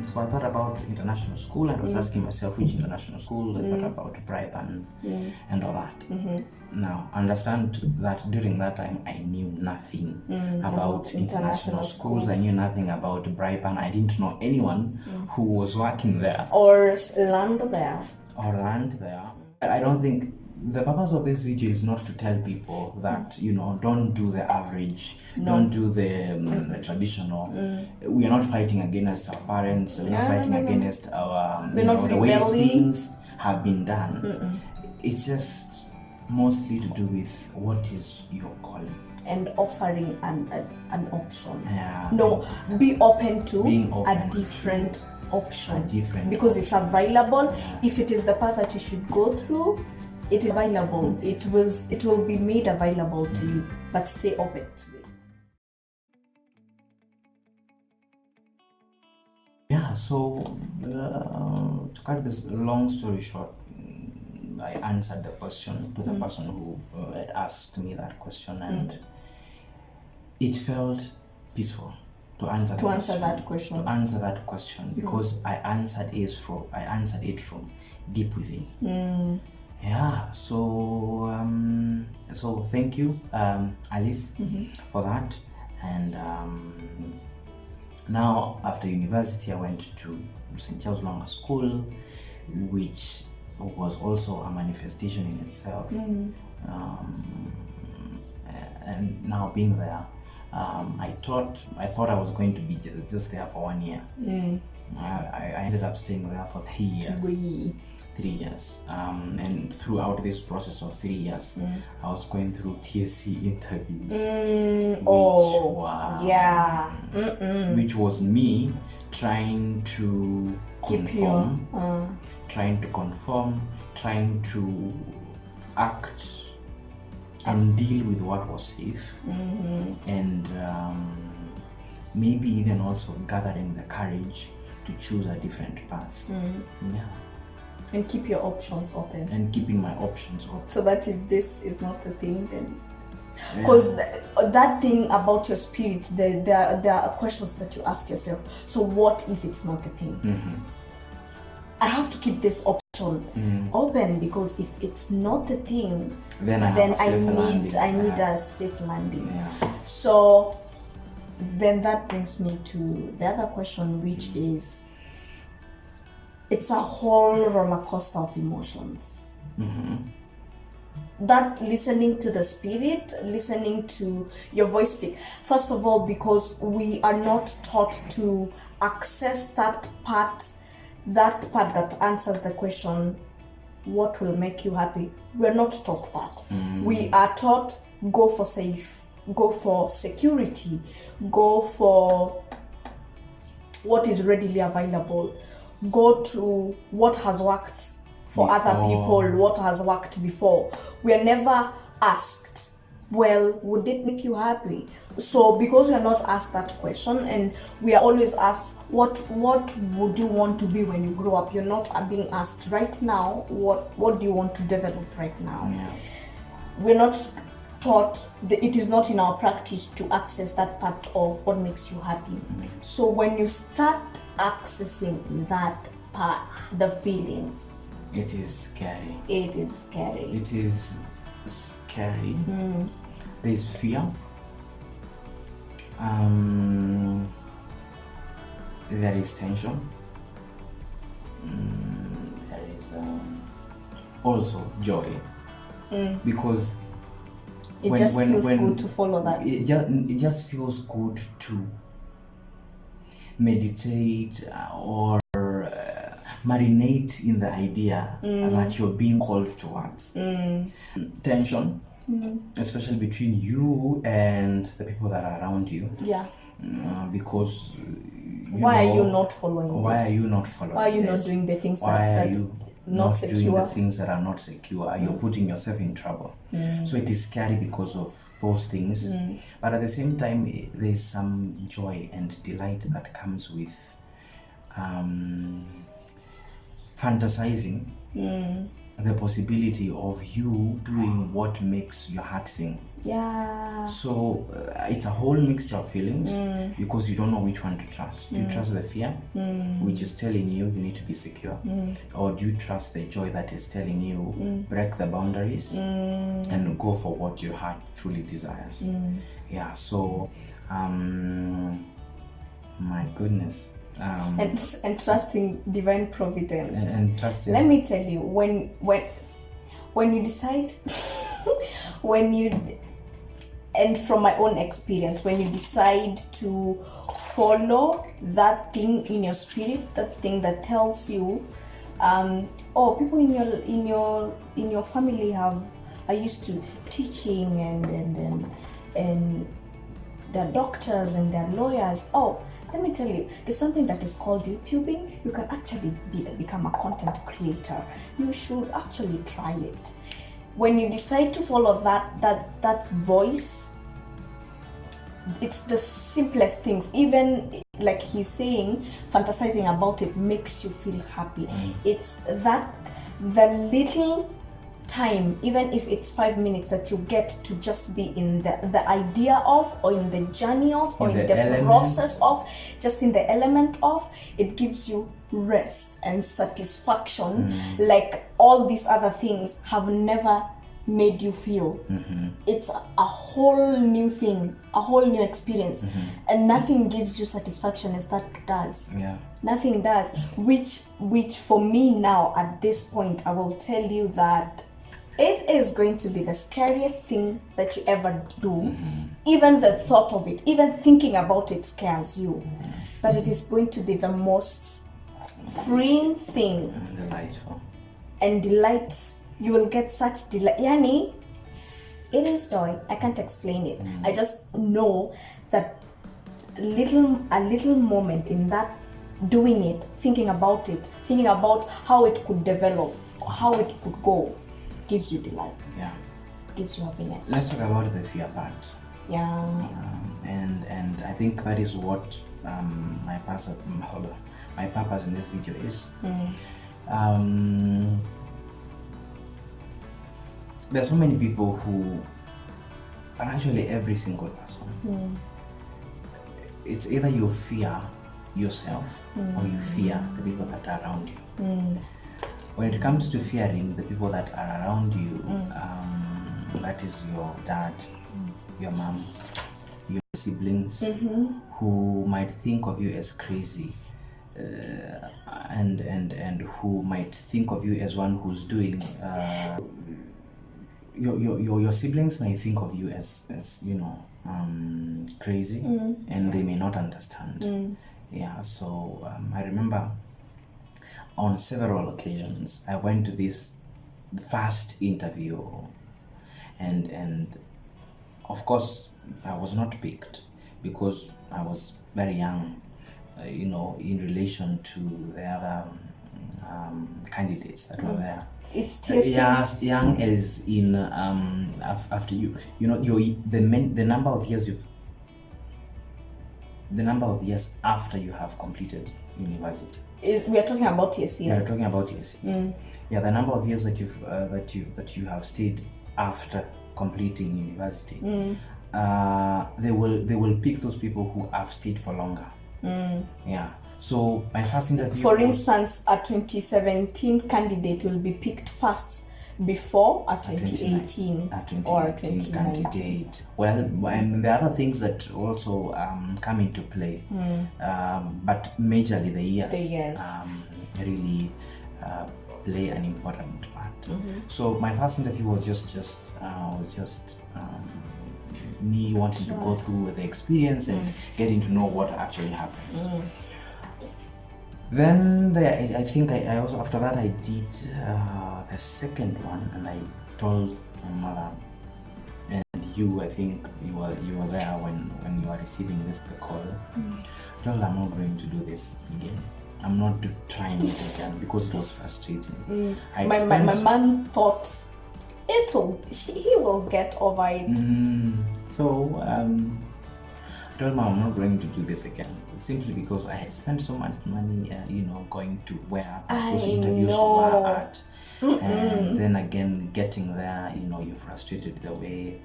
So I thought about international school, and I was asking myself which international school. I thought about bribe and all that. Now, understand that during that time, I knew nothing about international schools. I knew nothing about bribe, and I didn't know anyone who was working there. Or land there. I don't think the purpose of this video is not to tell people that, don't do the average, don't do the traditional. We are not fighting against our parents, we're not fighting against our, the way things have been done. It's just mostly to do with what is your calling. And offering an option. Yeah. No, be open to a different option. Because it's available. Yeah. If it is the path that you should go through, it is available. It will be made available to you, but stay open to it. Yeah, so to cut this long story short, I answered the question to the person who had asked me that question, and it felt peaceful to answer that question because I answered it from deep within. Yeah, so thank you, Alice, for that. And now after university, I went to St. Charles Longer School, which was also a manifestation in itself. And now being there, I thought I was going to be just there for 1 year. I ended up staying there for 3 years. 3 years. And throughout this process of 3 years, I was going through TSC interviews. Which was me trying to conform, trying to act and deal with what was safe, and maybe even also gathering the courage to choose a different path. And keep your options open. And keeping my options open. So that if this is not the thing, then... Because that thing about your spirit, there are questions that you ask yourself. So what if it's not the thing? I have to keep this option open, because if it's not the thing, then I need a safe landing. So then that brings me to the other question, which is, it's a whole roller coaster of emotions. That listening to the spirit, listening to your voice speak. First of all, because we are not taught to access that part that answers the question, what will make you happy? We're not taught that. We are taught, go for safe, go for security, go for what is readily available, go to what has worked for other people, what has worked before. We are never asked, well, would it make you happy? So because we are not asked that question, and we are always asked, what would you want to be when you grow up? You're not being asked right now, what do you want to develop right now? We're not taught, it is not in our practice to access that part of what makes you happy. So when you start accessing that part, the feelings, it is scary. It is scary. There's fear. There is tension. There is also joy. Because it just feels good to follow that. It just feels good to meditate or marinate in the idea that you're being called towards. Tension, especially between you and the people that are around you. Because why are you not following this? Why are you not doing the things that not secure? Doing the things that are not secure? You're putting yourself in trouble. So it is scary because of those things. But at the same time, there's some joy and delight that comes with fantasizing the possibility of you doing what makes your heart sing. Yeah. So it's a whole mixture of feelings because you don't know which one to trust. Do you trust the fear, which is telling you need to be secure? Or do you trust the joy that is telling you break the boundaries and go for what your heart truly desires? Yeah, so my goodness. And trusting divine providence. And trusting. Let me tell you, when you decide, and from my own experience, when you decide to follow that thing in your spirit, that thing that tells you, people in your family are used to teaching and they're doctors and they're lawyers. Let me tell you, there's something that is called YouTubing. You can actually become a content creator. You should actually try it. When you decide to follow that voice, it's the simplest things. Even like he's saying, fantasizing about it makes you feel happy. It's that the little time, even if it's 5 minutes, that you get to just be in the idea of, or in the journey of, or in the process of, just in the element of, it gives you rest and satisfaction like all these other things have never made you feel. It's a whole new thing, a whole new experience, and nothing gives you satisfaction as that does. Nothing does, which for me now at this point, I will tell you that it is going to be the scariest thing that you ever do. Even the thought of it, even thinking about it scares you, but it is going to be the most freeing thing. Delightful. And delight. You will get such delight. Yani, it is joy. I can't explain it. I just know that a little moment in that, doing it, thinking about how it could develop, how it could go, gives you delight. Gives you happiness. Let's talk about the fear part. And I think that is what my purpose in this video is. There are so many people who, and actually every single person, it's either you fear yourself or you fear the people that are around you. When it comes to fearing the people that are around you, that is your dad, your mom, your siblings, who might think of you as crazy, and who might think of you as one who's doing. Your siblings may think of you as crazy, and they may not understand. So I remember on several occasions I went to this first interview, and of course I was not picked because I was very young, in relation to the other candidates that were there. It's still young as in after the number of years after you have completed university. We are talking about TSC. We are talking about TSC. The number of years that you have stayed after completing university. They will pick those people who have stayed for longer. So my first interview, for instance, a 2017 candidate will be picked first before a 2018 or a 2019 candidate. Well, and there are other things that also come into play, but majorly the years really play an important part. So my first interview was just me wanting to go through the experience and getting to know what actually happens. Then I think I also, after that, I did the second one, and I told my mother, and you, I think you were there when you were receiving the call. I told her, I'm not going to do this again. I'm not trying it again because it was frustrating. My mom thought he will get over it. So I told Mom I'm not going to do this again, simply because I had spent so much money, going to where those interviews were at. and then again getting there, you're frustrated the way.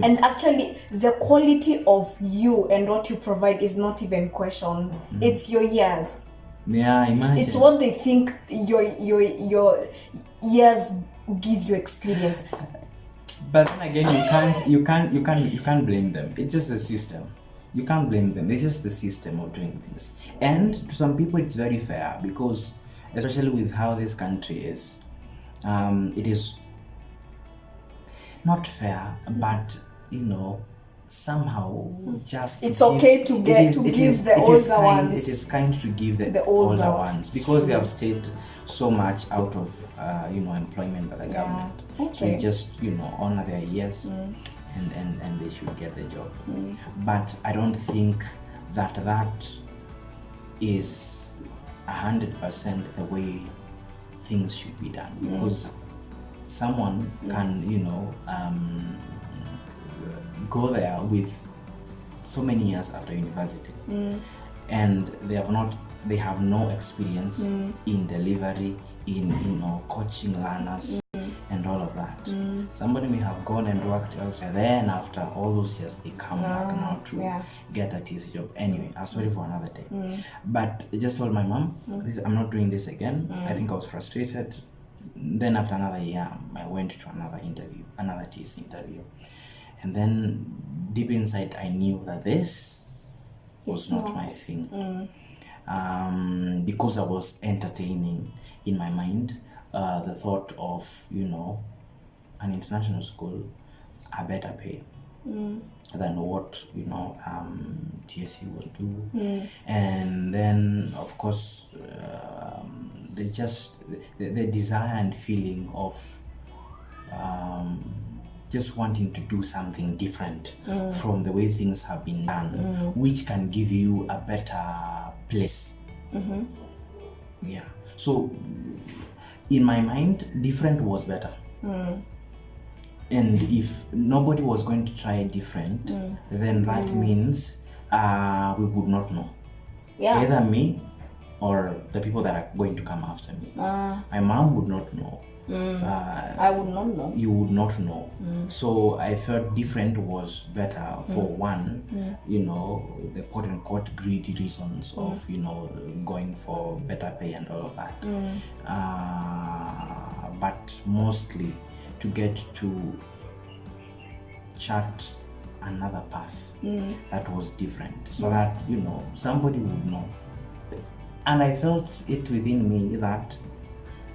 And actually, the quality of you and what you provide is not even questioned. It's your years. Yeah, imagine. It's what they think your years give you experience. But then again, you can't blame them. It's just the system. You can't blame them. It's just the system of doing things. And to some people, it's very fair because, especially with how this country is, it is not fair. But somehow just it's okay to give the older ones. It is kind to give the older ones because they have stayed so much out of employment by the government. Okay. So you just honor their years and they should get the job. But I don't think that is 100% the way things should be done, because someone can go there with so many years after university and they have no experience in delivery, in coaching learners and all of that. Somebody may have gone and worked elsewhere, then after all those years they come back now to get a TC job. Anyway, I'm sorry for another day. But I just told my mom, I'm not doing this again. I think I was frustrated. Then after another year I went to another TC interview. And then deep inside, I knew that this was not my thing. Because I was entertaining in my mind the thought of, an international school are better paid than what, TSC will do. And then, of course, the desire and feeling of just wanting to do something different from the way things have been done, which can give you a better place. Yeah. So in my mind, different was better. And if nobody was going to try different, then that means we would not know. Either me or the people that are going to come after me. My mom would not know. I would not know. You would not know. So I felt different was better for one, the quote unquote greedy reasons of, going for better pay and all of that. But mostly to get to chart another path that was different, so that, somebody would know. And I felt it within me that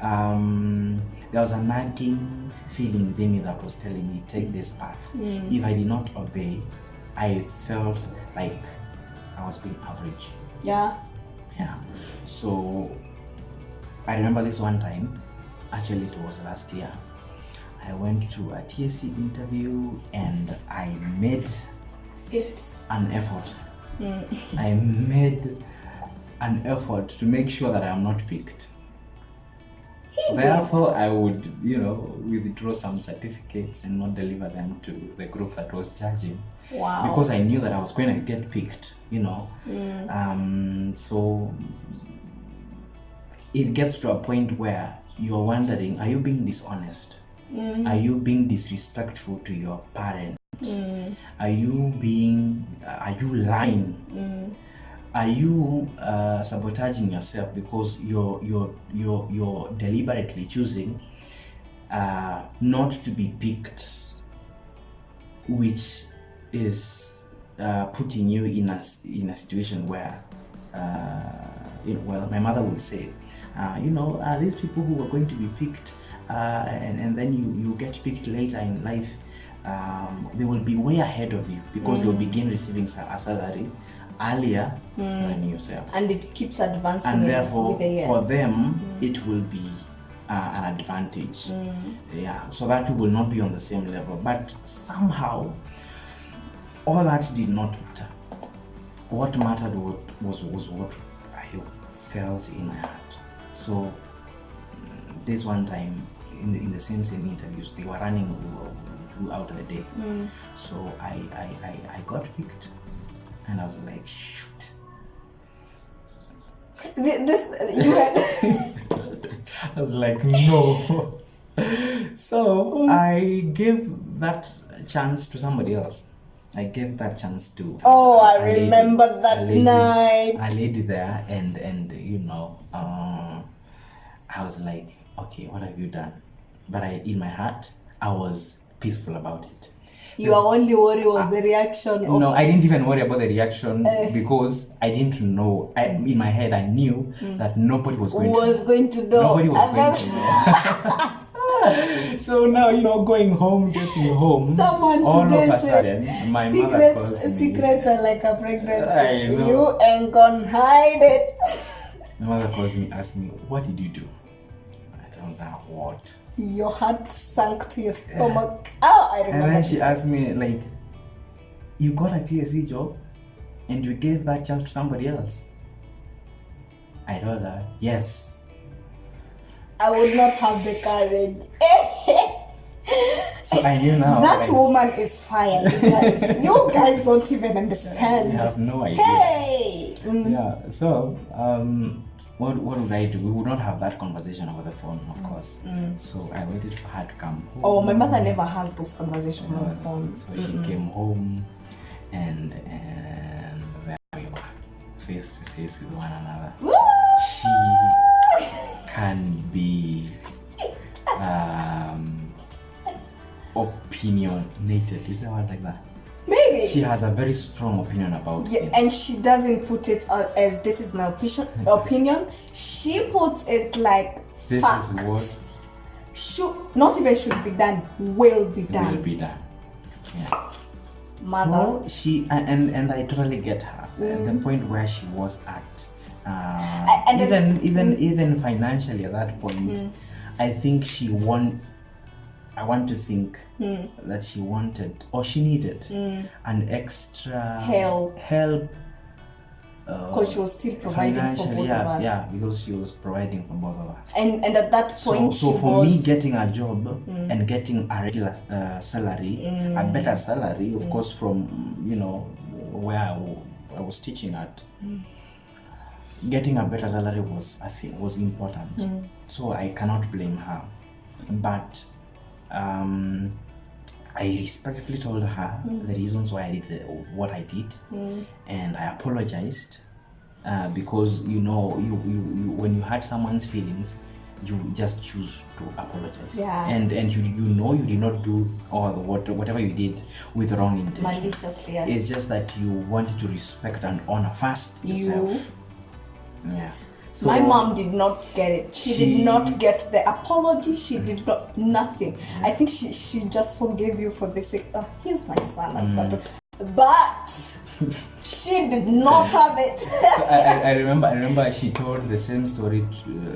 there was a nagging feeling within me that was telling me, take this path. If I did not obey, I felt like I was being average. Yeah. So I remember this one time, actually it was last year, I went to a TSC interview and I made an effort. I made an effort to make sure that I am not picked. So therefore, I would, withdraw some certificates and not deliver them to the group that was judging. Wow. Because I knew that I was going to get picked, So it gets to a point where you're wondering, are you being dishonest? Are you being disrespectful to your parent? Are you lying? Are you sabotaging yourself because you're deliberately choosing not to be picked, which is putting you in a situation where my mother would say, these people who are going to be picked and then you get picked later in life, they will be way ahead of you because they will begin receiving a salary earlier than yourself, and it keeps advancing, and therefore for them it will be an advantage. So that we will not be on the same level. But somehow all that did not matter. What mattered was what I felt in my heart. So this one time in the same interviews, they were running throughout the day. So I got picked. And I was like, shoot. I was like, no. So I gave that chance to somebody else. I gave that chance to. I a lady- remember that a lady- night. A lady there, and you know, I was like, okay, what have you done? But in my heart, I was peaceful about it. You are only worried about the reaction of. No, I didn't even worry about the reaction because I didn't know. In my head, I knew that nobody was going to know. Nobody was going to know. So now, going home, getting home, Someone all of today a said, sudden, my mother calls me. secrets are like a pregnancy. I know. You ain't gonna hide it. My mother calls me, asks me, what did you do? I don't know what. Your heart sank to your stomach. Oh, I remember. And then she asked me, like, you got a TSC job and you gave that chance to somebody else? I told her, yes. I would not have the courage. So I knew now. That woman is fired, guys. You guys don't even understand. You have no idea. Hey! Yeah, so what would I do? We would not have that conversation over the phone, of course. So I waited for her to come home. Oh, my mother never has those conversations on the phone. So she came home and there we were, face to face with one another. Woo! She can be opinionated. Is there a word like that? Maybe. She has a very strong opinion about things. And she doesn't put it as this is my opinion. She puts it like this fact. is what Not even should be done, will be done. will be done. Yeah. Mother. So she and I totally get her. At the point where she was at. Even financially at that point, I think I want to think that she wanted or she needed an extra help because she was still providing for both of us. Yeah, because she was providing for both of us. And at that point, so for me getting a job and getting a regular salary, a better salary, of course, from where I was teaching at. Getting a better salary was important. So I cannot blame her. But I respectfully told her the reasons why I did what I did, and I apologized because you when you hurt someone's feelings, you just choose to apologize. Yeah. And you did not do or whatever you did with wrong intentions. Maliciously. Yeah. It's just that you wanted to respect and honor first yourself. Yeah. So my mom did not get it. She did not get the apology. She did not nothing. I think she just forgave you for the sake. Oh, here's my son. I've got to. But she did not have it. So I remember she told the same story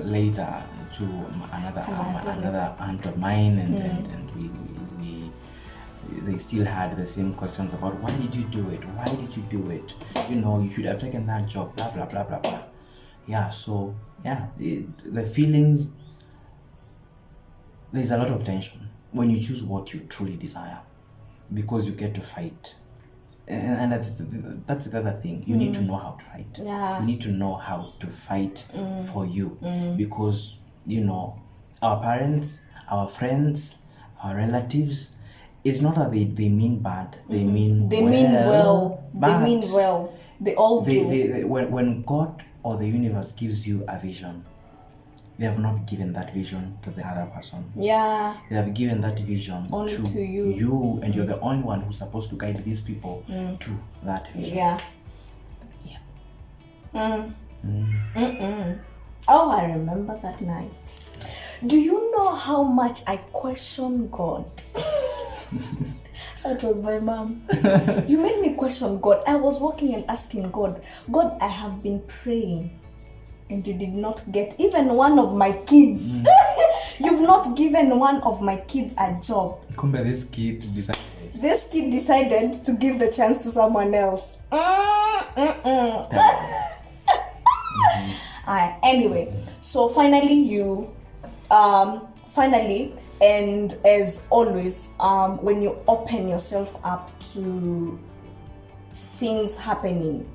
later to another aunt of mine, and we they still had the same questions about why did you do it? Why did you do it? You should have taken that job. Blah blah blah blah blah. Yeah, so the feelings, there's a lot of tension when you choose what you truly desire because you get to fight. And that's the other thing. You need to know how to fight. Yeah. You need to know how to fight for you because, our parents, our friends, our relatives, it's not that they mean bad. They mean well. They mean well. They all do. When God or the universe gives you a vision, they have not given that vision to the other person. Yeah. They have given that vision only to you. And you're the only one who's supposed to guide these people to that vision. Yeah. Oh, I remember that night. Do you know how much I questioned God? That was my mom. You made me question God. I was walking and asking God, I have been praying and you did not get even one of my kids. You've not given one of my kids a job. Kumbe, this kid decided to give the chance to someone else. Anyway, so finally and as always, when you open yourself up to things happening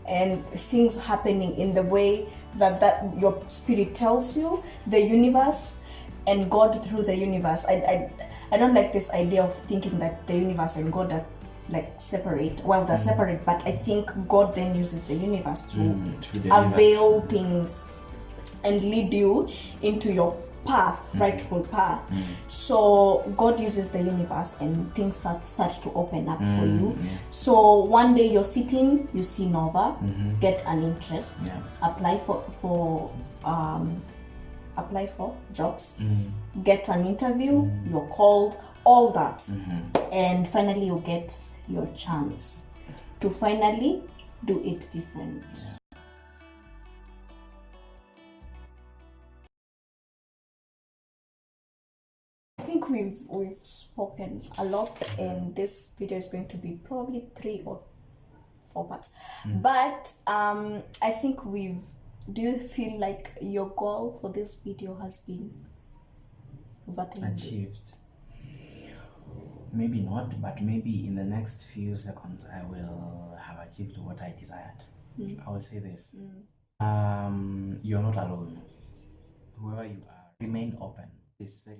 and things happening in the way that your spirit tells you, the universe and God through the universe. I don't like this idea of thinking that the universe and God are like separate. Well, they're separate, but I think God then uses the universe to avail things and lead you into your path, rightful path. So God uses the universe and things start to open up for you. So one day you're sitting, you see Nova, get an interest, apply for jobs, get an interview, you're called, all that, and finally you get your chance to finally do it differently. I think we've spoken a lot, and this video is going to be probably 3 or 4 parts. But I think do you feel like your goal for this video has been achieved? Maybe not, but maybe in the next few seconds I will have achieved what I desired. I will say this. You're not alone. Whoever you are, remain open. It's very